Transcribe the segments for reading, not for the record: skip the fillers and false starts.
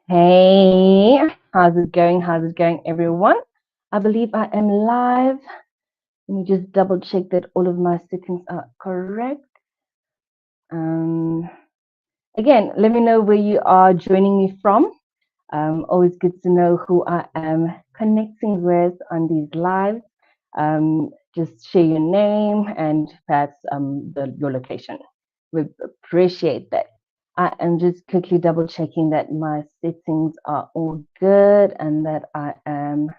Hey, how's it going? How's it going, everyone? I believe I am live. Let me just double check that all of my settings are correct. Um, Again, let me know where you are joining me from. Always good to know who I am connecting with on these lives. Just share your name and perhaps your location. We appreciate that. I am just quickly double checking that my settings are all good and that I am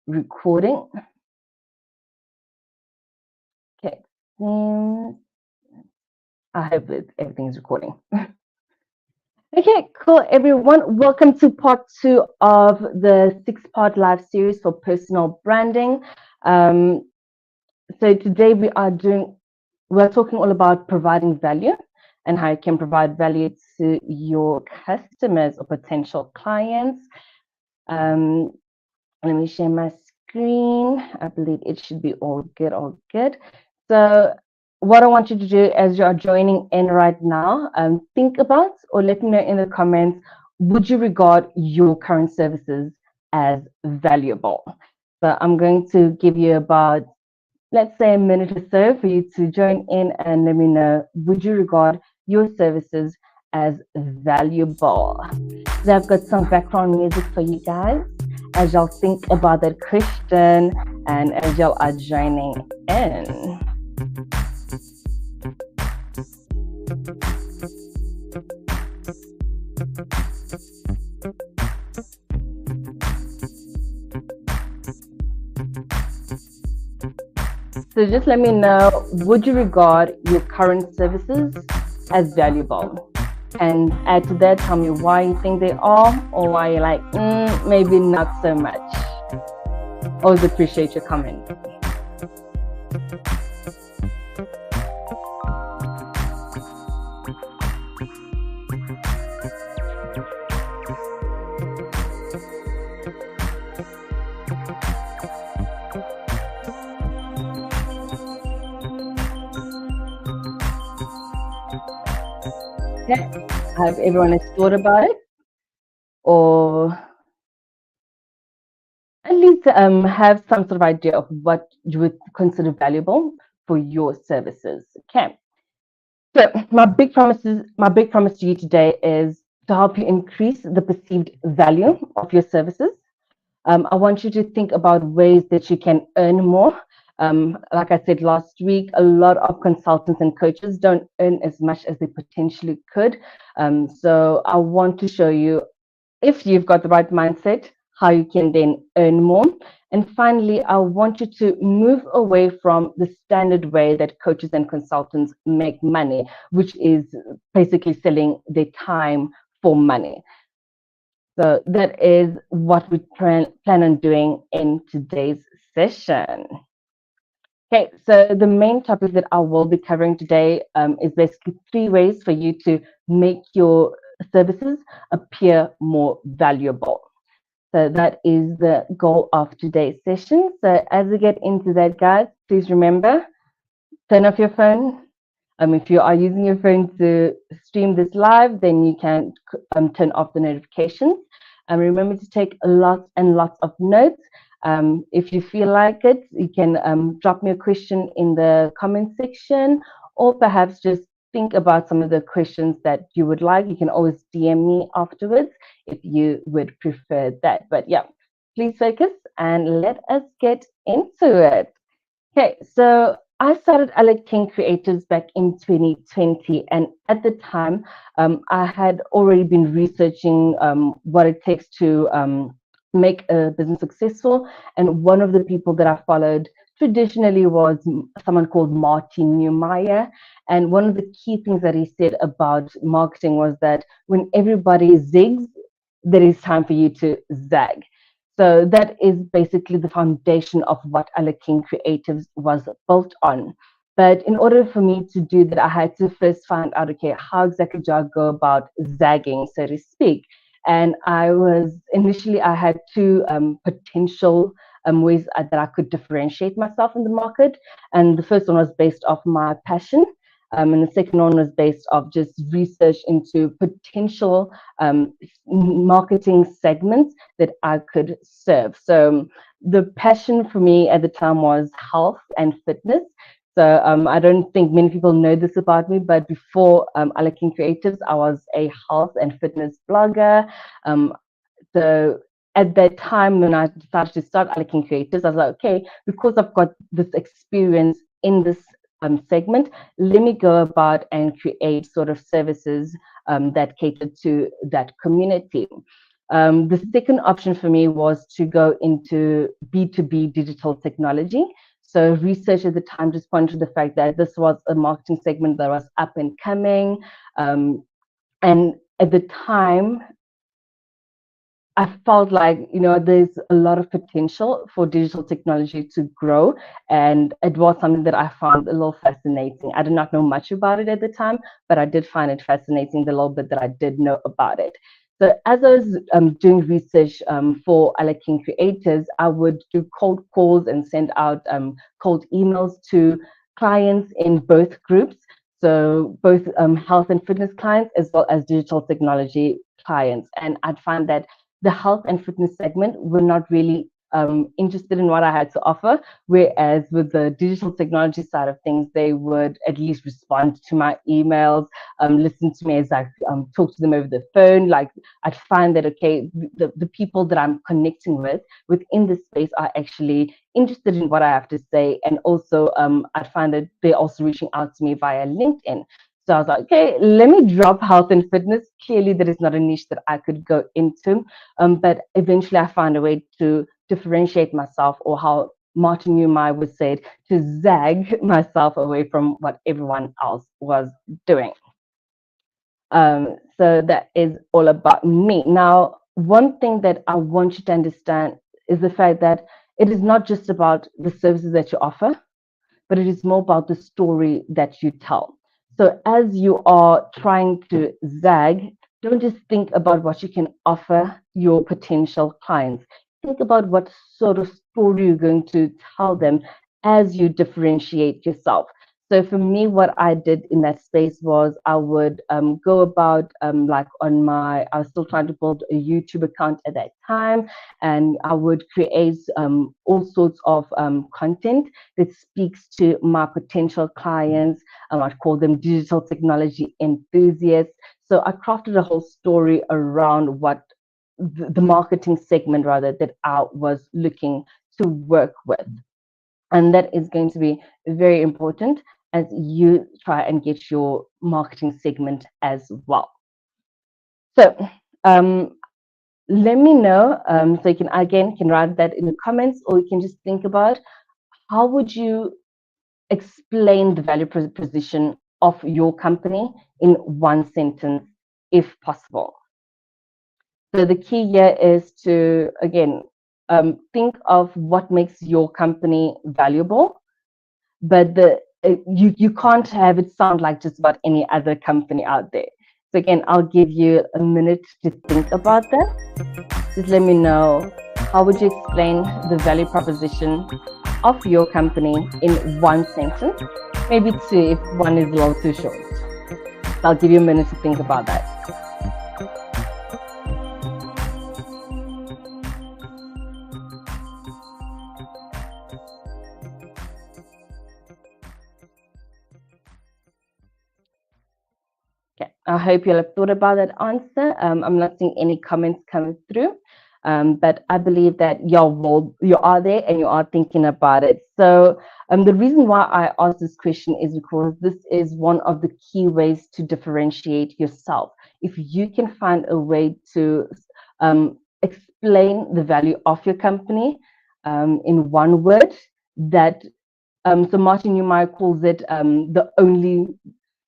recording. Okay, I hope that everything's recording. Okay, cool, everyone. Welcome to part 2 of the 6-part live series for personal branding. So today we're talking all about providing value and how you can provide value to your customers or potential clients. Let me share my screen. I believe it should be all good, all good. So what I want you to do as you are joining in right now, think about or let me know in the comments, would you regard your current services as valuable? So I'm going to give you about, let's say, a minute or so for you to join in and let me know, would you regard your services as valuable? So I've got some background music for you guys as y'all think about that question and as y'all are joining in. So just let me know, would you regard your current services as valuable? And add to that, tell me why you think they are or why you're like, maybe not so much. Always appreciate your comment. Okay, have everyone has thought about it or at least have some sort of idea of what you would consider valuable for your services. Okay. So my big promise to you today is to help you increase the perceived value of your services. I want you to think about ways that you can earn more. Like I said last week, a lot of consultants and coaches don't earn as much as they potentially could. So I want to show you, if you've got the right mindset, how you can then earn more. And finally, I want you to move away from the standard way that coaches and consultants make money, which is basically selling their time for money. So that is what we plan on doing in today's session. Okay, so the main topic that I will be covering today is basically 3 ways for you to make your services appear more valuable. So that is the goal of today's session. So as we get into that, guys, please remember, turn off your phone. If you are using your phone to stream this live, then you can turn off the notifications. And remember to take lots and lots of notes. If you feel like it, you can drop me a question in the comment section, or perhaps just think about some of the questions that you would like. You can always DM me afterwards if you would prefer that. But yeah, please focus and let us get into it. Okay, so I started Alec King Creatives back in 2020, and at the time, I had already been researching what it takes to make a business successful. And one of the people that I followed traditionally was someone called Martin Neumeyer. And one of the key things that he said about marketing was that when everybody zigs, there is time for you to zag. So that is basically the foundation of what Alec King Creatives was built on. But in order for me to do that, I had to first find out, okay, how exactly do I go about zagging, so to speak? And I had 2 potential ways that I could differentiate myself in the market. And the first one was based off my passion. and the second one was based off just research into potential marketing segments that I could serve. So the passion for me at the time was health and fitness. So I don't think many people know this about me, but before Alakin Creatives, I was a health and fitness blogger. So at that time when I decided to start Alakin Creatives, I was like, okay, because I've got this experience in this segment, let me go about and create sort of services that cater to that community. The second option for me was to go into B2B digital technology. So research at the time just pointed to the fact that this was a marketing segment that was up and coming. And at the time, I felt like, there's a lot of potential for digital technology to grow. And it was something that I found a little fascinating. I did not know much about it at the time, but I did find it fascinating, the little bit that I did know about it. So as I was doing research for Alakin Creators, I would do cold calls and send out cold emails to clients in both groups. So both health and fitness clients as well as digital technology clients. And I'd find that the health and fitness segment were not really interested in what I had to offer, whereas with the digital technology side of things, they would at least respond to my emails, listen to me as I talk to them over the phone. Like I'd find that, okay, the people that I'm connecting with within this space are actually interested in what I have to say. And also I'd find that they're also reaching out to me via LinkedIn. So I was like, okay, let me drop health and fitness. Clearly, that is not a niche that I could go into. But eventually, I found a way to differentiate myself, or how Martin Newmeyer would say it, to zag myself away from what everyone else was doing. So that is all about me. Now, one thing that I want you to understand is the fact that it is not just about the services that you offer, but it is more about the story that you tell. So as you are trying to zag, don't just think about what you can offer your potential clients. Think about what sort of story you're going to tell them as you differentiate yourself. So for me, what I did in that space was I would go about like I was still trying to build a YouTube account at that time, and I would create all sorts of content that speaks to my potential clients. I'd call them digital technology enthusiasts. So I crafted a whole story around what the marketing segment rather that I was looking to work with. And that is going to be very important as you try and get your marketing segment as well. So let me know. So you can write that in the comments, or you can just think about how would you explain the value proposition of your company in one sentence, if possible. So the key here is to, again, think of what makes your company valuable, but you can't have it sound like just about any other company out there. So again, I'll give you a minute to think about that. Just let me know, how would you explain the value proposition of your company in one sentence? Maybe two if one is a little too short. I'll give you a minute to think about that. Okay, I hope you'll have thought about that answer. I'm not seeing any comments coming through, but I believe that you are there and you are thinking about it. So the reason why I asked this question is because this is one of the key ways to differentiate yourself. If you can find a way to explain the value of your company in one word, that so Martin Newmeyer calls it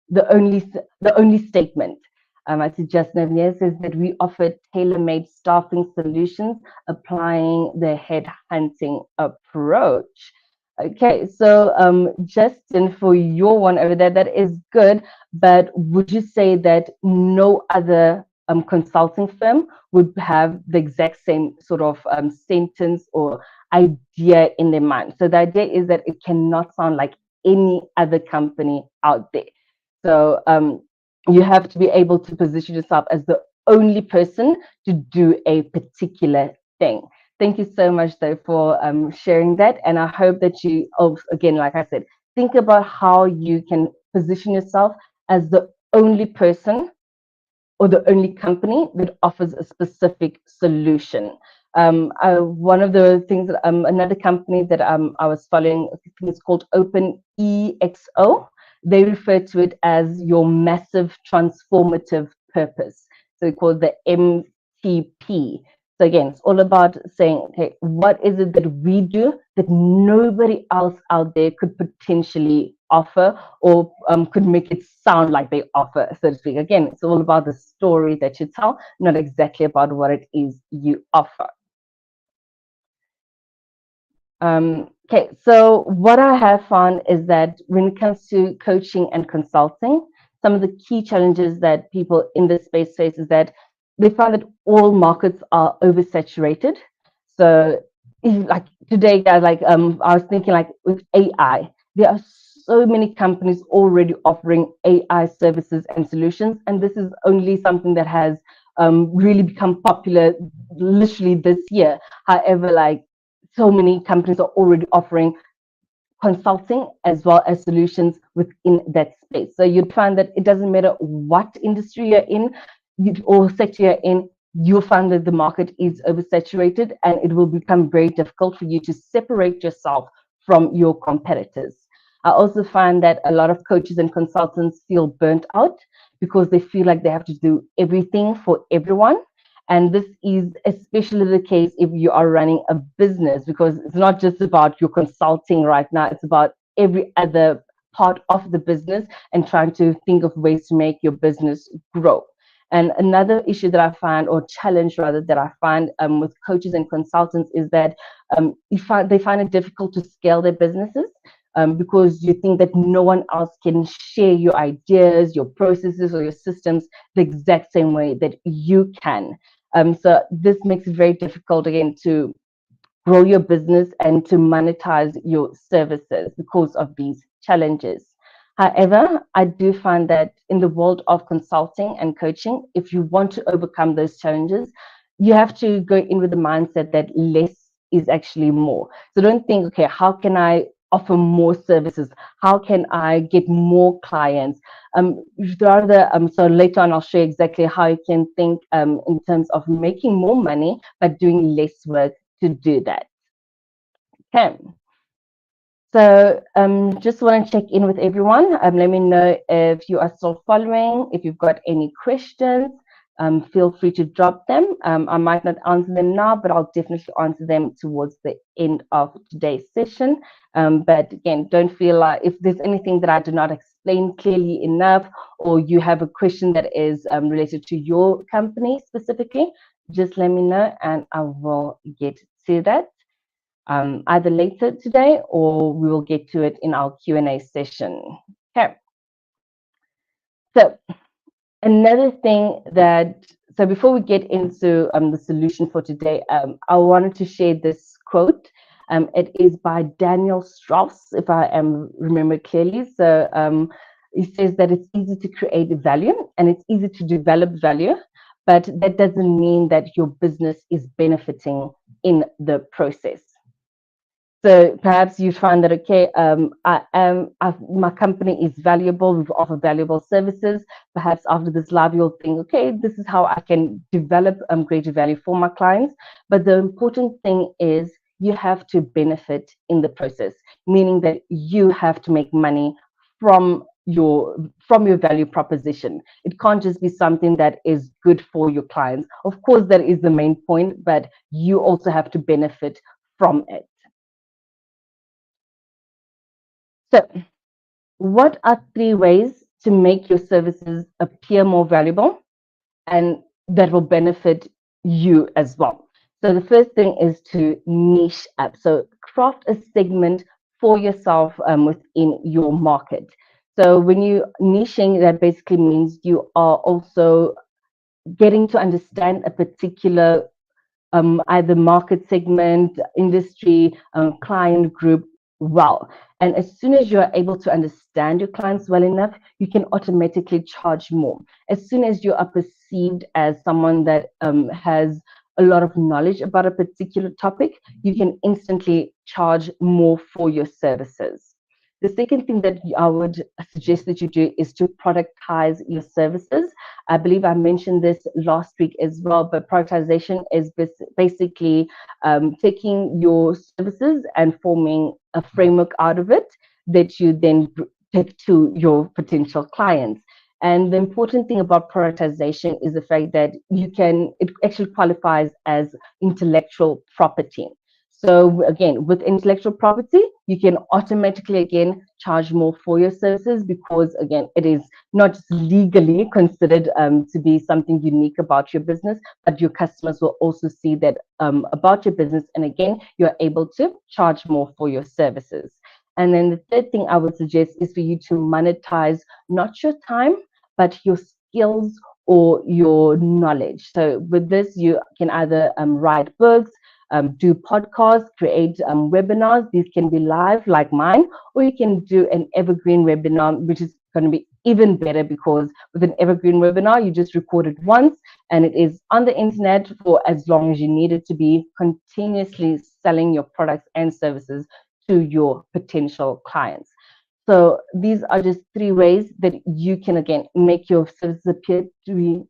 the only statement. I suggest Navier says that we offer tailor-made staffing solutions applying the headhunting approach. Okay, so Justin, for your one over there, that is good, but would you say that no other consulting firm would have the exact same sort of sentence or idea in their mind? So the idea is that it cannot sound like any other company out there. So you have to be able to position yourself as the only person to do a particular thing. Thank you so much, though, for sharing that. And I hope that you, again, like I said, think about how you can position yourself as the only person or the only company that offers a specific solution. One of the things, another company that I was following, I think it's called OpenEXO. They refer to it as your massive transformative purpose. So we call it the MTP. So again, it's all about saying, okay, what is it that we do that nobody else out there could potentially offer or could make it sound like they offer, so to speak. Again, it's all about the story that you tell, not exactly about what it is you offer. Okay, so what I have found is that when it comes to coaching and consulting, some of the key challenges that people in this space face is that they find that all markets are oversaturated. So, like today, guys, like I was thinking, like with AI, there are so many companies already offering AI services and solutions, and this is only something that has really become popular literally this year. However, like so many companies are already offering consulting as well as solutions within that space. So you'd find that it doesn't matter what industry you're in or sector you're in, you'll find that the market is oversaturated and it will become very difficult for you to separate yourself from your competitors. I also find that a lot of coaches and consultants feel burnt out because they feel like they have to do everything for everyone. And this is especially the case if you are running a business, because it's not just about your consulting right now, it's about every other part of the business and trying to think of ways to make your business grow. And another issue that I find, or challenge rather, that I find with coaches and consultants is that they find it difficult to scale their businesses. Because you think that no one else can share your ideas, your processes, or your systems the exact same way that you can. So this makes it very difficult, again, to grow your business and to monetize your services because of these challenges. However, I do find that in the world of consulting and coaching, if you want to overcome those challenges, you have to go in with the mindset that less is actually more. So don't think, okay, how can I offer more services? How can I get more clients? So later on, I'll show you exactly how you can think in terms of making more money, but doing less work to do that. Okay. So just want to check in with everyone. Let me know if you are still following. If you've got any questions, feel free to drop them. I might not answer them now, but I'll definitely answer them towards the end of today's session. But again, don't feel like if there's anything that I do not explain clearly enough, or you have a question that is related to your company specifically, just let me know and I will get to that. Either later today or we will get to it in our Q&A session. Okay. So another thing so before we get into the solution for today, I wanted to share this quote. It is by Daniel Strauss, if I remember clearly. So he says that it's easy to create value and it's easy to develop value, but that doesn't mean that your business is benefiting in the process. So perhaps you find that, okay, my company is valuable, we offer valuable services. Perhaps after this live, you'll think, okay, this is how I can develop greater value for my clients. But the important thing is you have to benefit in the process, meaning that you have to make money from your value proposition. It can't just be something that is good for your clients. Of course, that is the main point, but you also have to benefit from it. So, what are 3 ways to make your services appear more valuable and that will benefit you as well? So, the first thing is to niche up. So, craft a segment for yourself within your market. So, when you're niching, that basically means you are also getting to understand a particular either market segment, industry, client group, well. And as soon as you're able to understand your clients well enough, you can automatically charge more. As soon as you are perceived as someone that has a lot of knowledge about a particular topic, you can instantly charge more for your services. The second thing that I would suggest that you do is to productize your services. I believe I mentioned this last week as well, but productization is basically taking your services and forming a framework out of it that you then take to your potential clients. And the important thing about productization is the fact that it actually qualifies as intellectual property. So again, with intellectual property, you can automatically again charge more for your services because again, it is not just legally considered to be something unique about your business, but your customers will also see that about your business. And again, you're able to charge more for your services. And then the third thing I would suggest is for you to monetize not your time, but your skills or your knowledge. So with this, you can either write books, do podcasts, create webinars. These can be live like mine, or you can do an evergreen webinar, which is going to be even better because with an evergreen webinar, you just record it once and it is on the internet for as long as you need it to be, continuously selling your products and services to your potential clients. So these are just three ways that you can again make your services appear to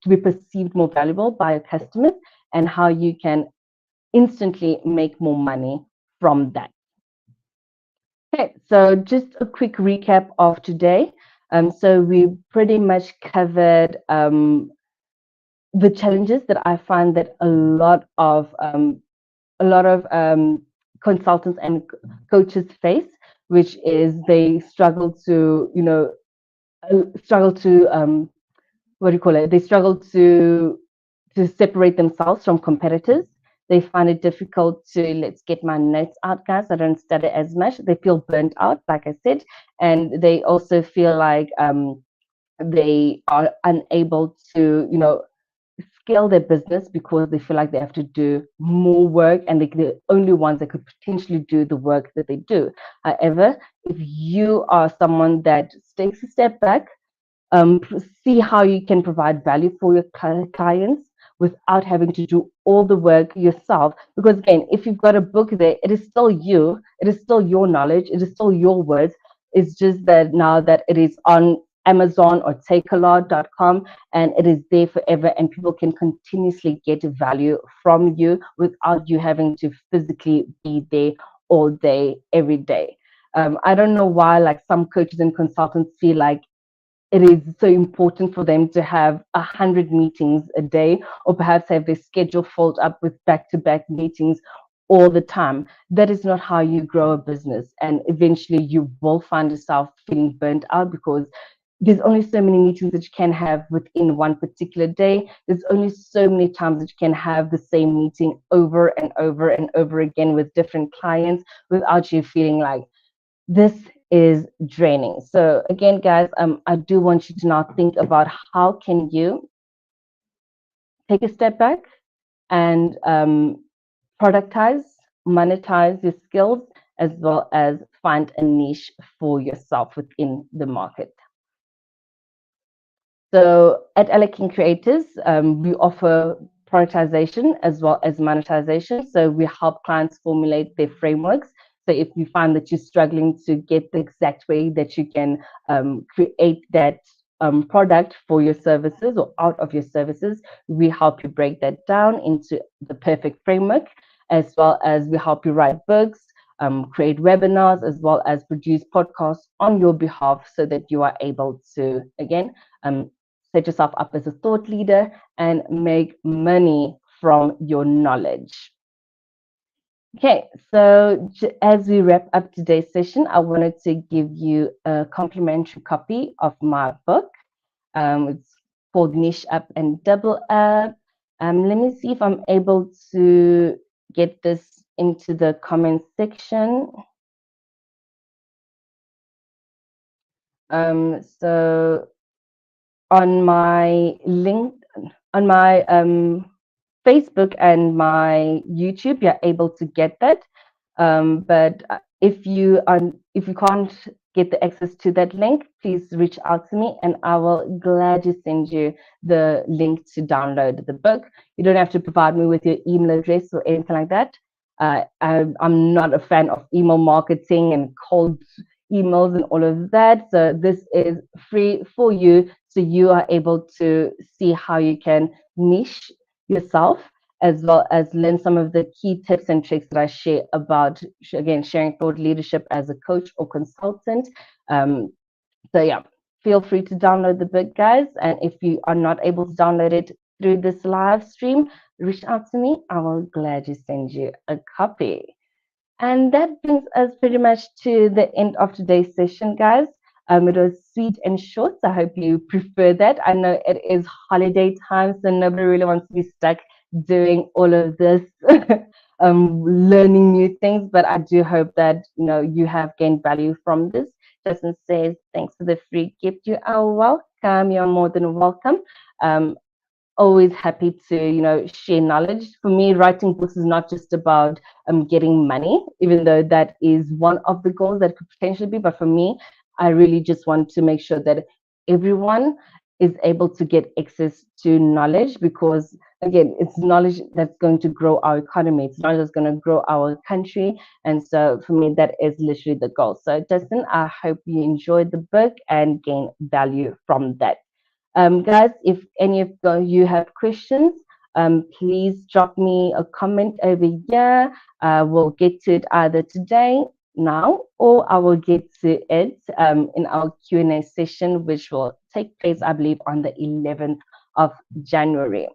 be perceived more valuable by your customers, and how you can instantly make more money from that. Okay, so just a quick recap of today. So we pretty much covered the challenges that I find that a lot of consultants and coaches face, which is they struggle to, what do you call it? They struggle to separate themselves from competitors. They find it difficult to, let's get my notes out, guys. I don't study as much. They feel burnt out, like I said, and they also feel like they are unable to, scale their business because they feel like they have to do more work and they're the only ones that could potentially do the work that they do. However, if you are someone that takes a step back, see how you can provide value for your clients without having to do all the work yourself. Because again, if you've got a book there, it is still you, it is still your knowledge, it is still your words. It's just that now that it is on Amazon or takealot.com and it is there forever, and people can continuously get value from you without you having to physically be there all day, every day. I don't know why, like, some coaches and consultants feel like it is so important for them to have 100 meetings a day, or perhaps have their schedule filled up with back-to-back meetings all the time. That is not how you grow a business, and eventually you will find yourself feeling burnt out because there's only so many meetings that you can have within one particular day. There's only so many times that you can have the same meeting over and over and over again with different clients without you feeling like this is draining. So again, guys, I do want you to now think about how can you take a step back and productize, monetize your skills, as well as find a niche for yourself within the market. So at Alekin Creators, we offer prioritization as well as monetization. So we help clients formulate their frameworks. So if you find that you're struggling to get the exact way that you can create that product for your services or out of your services, we help you break that down into the perfect framework, as well as we help you write books, create webinars, as well as produce podcasts on your behalf so that you are able to, again, set yourself up as a thought leader and make money from your knowledge. Okay, so as we wrap up today's session, I wanted to give you a complimentary copy of my book. It's called Niche Up and Double Up. Let me see if I'm able to get this into the comment section. So on my link, on my Facebook and my YouTube, you're able to get that. But If you can't get the access to that link, please reach out to me and I will gladly send you the link to download the book. You don't have to provide me with your email address or anything like that. I'm not a fan of email marketing and cold emails and all of that. So this is free for you. So you are able to see how you can niche yourself, as well as learn some of the key tips and tricks that I share about, again, sharing thought leadership as a coach or consultant. So yeah, feel free to download the book, guys. And if you are not able to download it through this live stream, reach out to me. I will gladly send you a copy. And that brings us pretty much to the end of today's session, guys. It was sweet and short. So I hope you prefer that. I know it is holiday time, so nobody really wants to be stuck doing all of this, learning new things. But I do hope that you have gained value from this. Justin says, "Thanks for the free gift. You are welcome. You're more than welcome." Always happy to share knowledge. For me, writing books is not just about getting money, even though that is one of the goals that could potentially be. But for me, I really just want to make sure that everyone is able to get access to knowledge, because again, it's knowledge that's going to grow our economy, it's knowledge that's going to grow our country. And so for me, that is literally the goal. So Justin, I hope you enjoyed the book and gain value from that. Guys, if any of you have questions, please drop me a comment over here. We'll get to it either today, now, or I will get to it in our Q&A session, which will take place, I believe, on the 11th of January.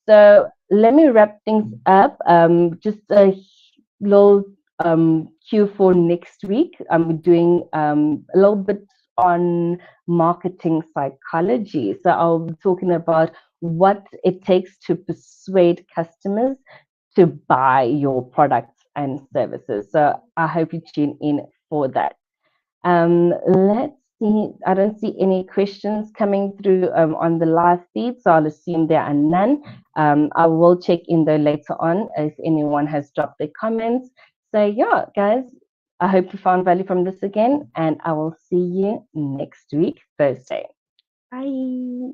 So let me wrap things up. Just a little cue for next week. I'm doing a little bit on marketing psychology. So I'll be talking about what it takes to persuade customers to buy your products and services. So I hope you tune in for that. Let's see. I don't see any questions coming through on the live feed, so I'll assume there are none. I will check in though later on if anyone has dropped their comments. So yeah, guys, I hope you found value from this again, and I will see you next week, Thursday. Bye.